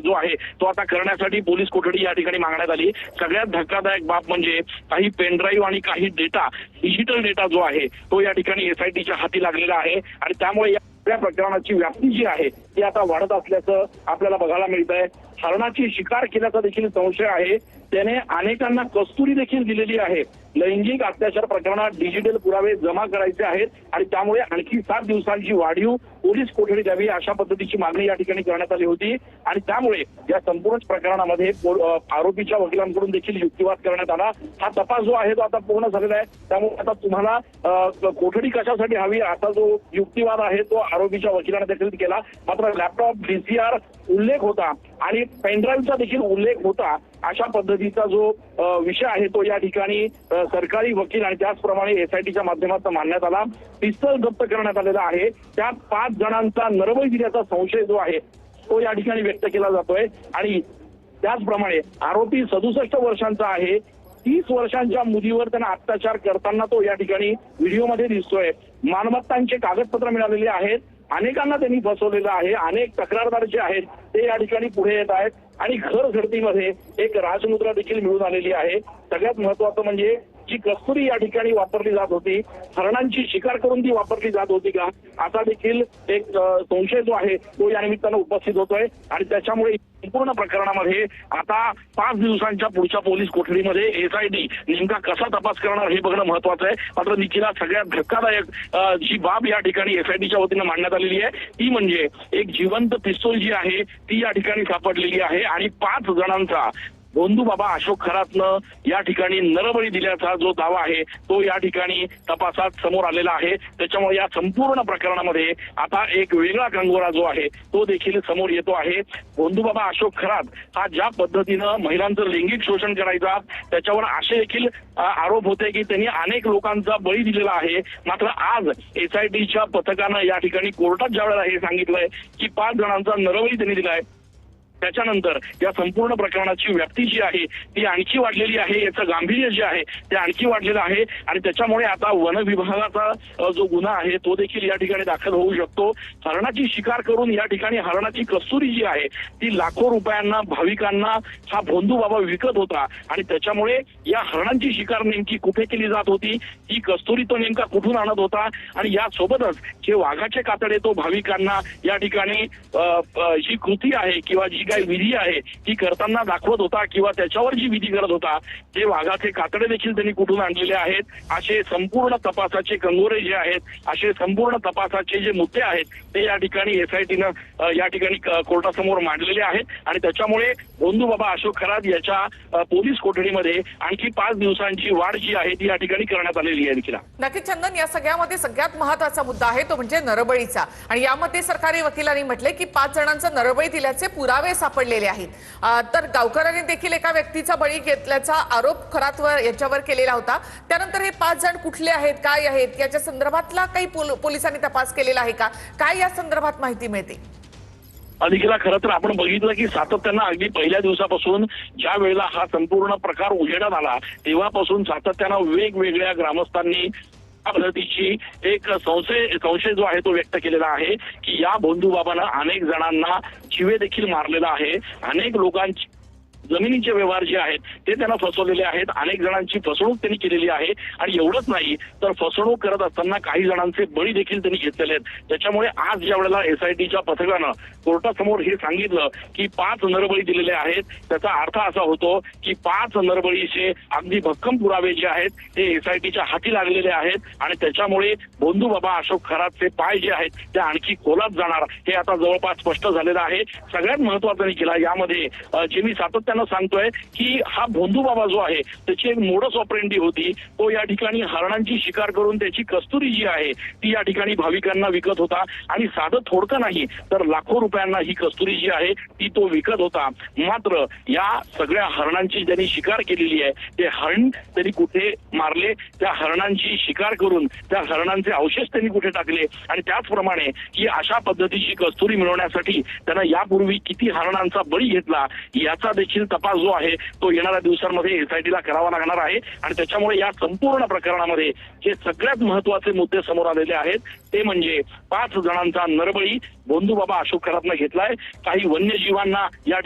जो आहे तो आता करण्यासाठी पोलीस कोठडी या ठिकाणी मागण्यात आली। सगळ्यात धक्कादायक बाब म्हणजे काही पेनड्राईव्ह आणि काही डेटा, डिजिटल डेटा जो आहे तो या ठिकाणी एसआयटीच्या हाती लागलेला आहे आणि त्यामुळे या प्रकरणाची व्याप्ती जी आहे ती आता वाढत असल्याचं आपल्याला बघायला मिळत आहे। हरणाची शिकार केल्याचा देखील संशय आहे। त्याने अनेकांना कस्तुरी देखील दिलेली आहे। लैंगिक अत्याचार प्रकरणात डिजिटल पुरावे जमा करायचे आहेत आणि त्यामुळे आणखी 7 दिवसांची वाढीव पोलीस कोठडी द्यावी अशा पद्धतीची मागणी या ठिकाणी करण्यात आली होती आणि त्यामुळे या संपूर्ण प्रकरणामध्ये आरोपीच्या वकिलांकडून देखील युक्तिवाद करण्यात आला। हा तपास जो आहे तो आता पूर्ण झालेला आहे। त्यामुळे आता तुम्हाला कोठडी कशासाठी हवी असा जो युक्तिवाद आहे तो आरोपीच्या वकिलांनी देखील केला। मात्र लॅपटॉप, VCR उल्लेख होता आणि पेनड्राईव्हचा देखील उल्लेख होता। अशा पद्धतीचा जो विषय आहे तो या ठिकाणी सरकारी वकील आणि त्याचप्रमाणे एसआयटीच्या माध्यमातून मांडण्यात आला। पिस्तल जप्त करण्यात आलेला आहे। त्यात 5 जणांचा नरबळी दिल्याचा संशय जो आहे तो या ठिकाणी व्यक्त केला जातोय आणि त्याचप्रमाणे आरोपी 67 वर्षांचा आहे। 30 वर्षांच्या मुलीवर त्यांना अत्याचार करताना तो या ठिकाणी व्हिडिओमध्ये दिसतोय। मालमत्तांचे कागदपत्र मिळालेले आहेत। अनेकांना त्यांनी फसवलेलं आहे। अनेक तक्रारदार जे आहेत ते या ठिकाणी पुढे येत आहेत आणि घर झडतीमध्ये एक राजमुद्रा देखील मिळून आलेली आहे। सगळ्यात महत्वाचं म्हणजे जी कस्तुरी या ठिकाणी वापरली जात होती, हरणांची शिकार करून ती वापरली जात होती का असा देखील एक संशय जो आहे तो या निमित्तानं उपस्थित होतोय आणि त्याच्यामुळे संपूर्ण प्रकरणामध्ये आता 5 दिवसांच्या पुढच्या पोलीस कोठडीमध्ये एसआयटी नेमका कसा तपास करणार हे बघणं महत्वाचं आहे। मात्र निखिला सगळ्यात धक्कादायक जी बाब या ठिकाणी एसआयटीच्या वतीनं मांडण्यात आलेली आहे ती म्हणजे एक जिवंत पिस्तूल जी आहे ती या ठिकाणी सापडलेली आहे आणि 5 जणांचा भोंदू बाबा अशोक खरातनं या ठिकाणी नरबळी दिल्याचा जो दावा आहे तो या ठिकाणी तपासात समोर आलेला आहे। त्याच्यामुळे या संपूर्ण प्रकरणामध्ये आता एक वेगळा कंगोरा जो आहे तो देखील समोर येतो आहे। भोंदू बाबा अशोक खरात हा ज्या पद्धतीनं महिलांचं लैंगिक शोषण करायचा त्याच्यावर असे देखील आरोप होते की त्यांनी अनेक लोकांचा बळी दिलेला आहे। मात्र आज एसआयटीच्या पथकानं या ठिकाणी कोर्टात ज्यावेळेला हे सांगितलंय की 5 जणांचा नरबळी त्यांनी दिलाय त्याच्यानंतर या संपूर्ण प्रकरणाची व्याप्ती जी आहे ती आणखी वाढलेली आहे। याचं गांभीर्य जे आहे ते आणखी वाढलेलं आहे आणि त्याच्यामुळे आता वन विभागाचा जो गुन्हा आहे तो देखील या ठिकाणी दाखल होऊ शकतो। हरणाची शिकार करून या ठिकाणी हरणाची कस्तुरी जी आहे ती लाखो रुपयांना भाविकांना हा भोंदू बाबा विकत होता आणि त्याच्यामुळे या हरणांची शिकार नेमकी कुठे केली जात होती, ती कस्तुरी तो नेमका कुठून आणत होता आणि यासोबतच जे वाघाचे कातडे तो भाविकांना या ठिकाणी जी कृती आहे किंवा जी काही विधी आहे ती करताना दाखवत होता किंवा त्याच्यावर जी विधी करत होता ते वाघाचे कातडे देखील त्यांनी कुठून आणलेले आहेत। असे संपूर्ण तपासाचे कंगोरे जे आहेत, असे संपूर्ण तपासाचे जे मुद्दे आहेत ते या ठिकाणी एसआयटीनं या ठिकाणी कोर्टासमोर मांडलेले आहेत आणि त्याच्यामुळे भोंदू बाबा अशोक खरात याच्या पोलीस कोठडीमध्ये आणखी 5 दिवसांची वाढ जी आहे ती या ठिकाणी करण्यात आलेली आहे। निखिला, नक्कीच चंदन, या सगळ्यामध्ये सगळ्यात महत्त्वाचा मुद्दा आहे तो म्हणजे नरबळीचा आणि यामध्ये सरकारी वकिलांनी म्हटले की 5 जणांचा नरबळी दिल्याचे पुरावे सापडलेले आहेत। तर गावकऱ्यांनी देखील एका व्यक्तीचा बळी घेतल्याचा आरोप खरातवर याच्यावर केलेला होता। त्यानंतर हे 5 जण कुठले आहेत, काय आहेत याच्या संदर्भातला काही पोलिसांनी तपास केलेला आहे का, काय या संदर्भात माहिती मिळते? निखिला, खरं तर आपण बघितलं की सातत्यानं अगदी पहिल्या दिवसापासून ज्या वेळेला हा संपूर्ण प्रकार उजेडात आला तेव्हापासून सातत्यानं वेगवेगळ्या ग्रामस्थांनी पद्धतीची एक संशय जो आहे तो व्यक्त केलेला आहे की या भोंदू बाबानं अनेक जणांना जीवे देखील मारलेला आहे। अनेक लोकांची जमिनीचे व्यवहार जे आहेत ते त्यांना फसवलेले आहेत। अनेक जणांची फसवणूक त्यांनी केलेली आहे आणि एवढंच नाही तर फसवणूक करत असताना काही जणांचे बळी देखील त्यांनी घेतलेले आहेत। त्याच्यामुळे आज ज्या वेळेला एसआयटीच्या पथकानं कोर्टासमोर हे सांगितलं की 5 नरबळी दिलेले आहेत, त्याचा अर्थ असा होतो की 5 नरबळीचे अगदी भक्कम पुरावे जे आहेत ते एसआयटीच्या हाती लागलेले आहेत आणि त्याच्यामुळे भोंदू बाबा अशोक खरातचे पाय जे आहेत ते आणखी खोलात जाणार हे आता जवळपास स्पष्ट झालेलं आहे। सगळ्यात महत्वाचं निखिला, यामध्ये जे मी सातत्यानं सांगतोय की हा भोंदू बाबा जो आहे त्याची एक मोडस ऑपरेंडी होती। तो या ठिकाणी हरणांची शिकार करून त्याची कस्तुरी जी आहे ती या ठिकाणी भाविकांना विकत होता आणि साधं थोडकं नाही तर लाखो रुपयांना ही कस्तुरी जी आहे ती तो विकत होता। मात्र या सगळ्या हरणांची ज्यांनी शिकार केलेली आहे ते हरण त्यांनी कुठे मारले, त्या हरणांची शिकार करून त्या हरणांचे अवशेष त्यांनी कुठे टाकले आणि त्याचप्रमाणे ही अशा पद्धतीची कस्तुरी मिळवण्यासाठी त्यांना यापूर्वी किती हरणांचा बळी घेतला याचा देखील तपास जो आहे तो येणाऱ्या दिवसांमध्ये एसआयटीला करावा लागणार आहे आणि त्याच्यामुळे या संपूर्ण प्रकरणामध्ये जे सगळ्यात महत्वाचे मुद्दे समोर आलेले आहेत ते म्हणजे 5 जणांचा नरबळी भोंदू बाबा अशोक खरातनं घेतलाय। काही वन्यजीवांना या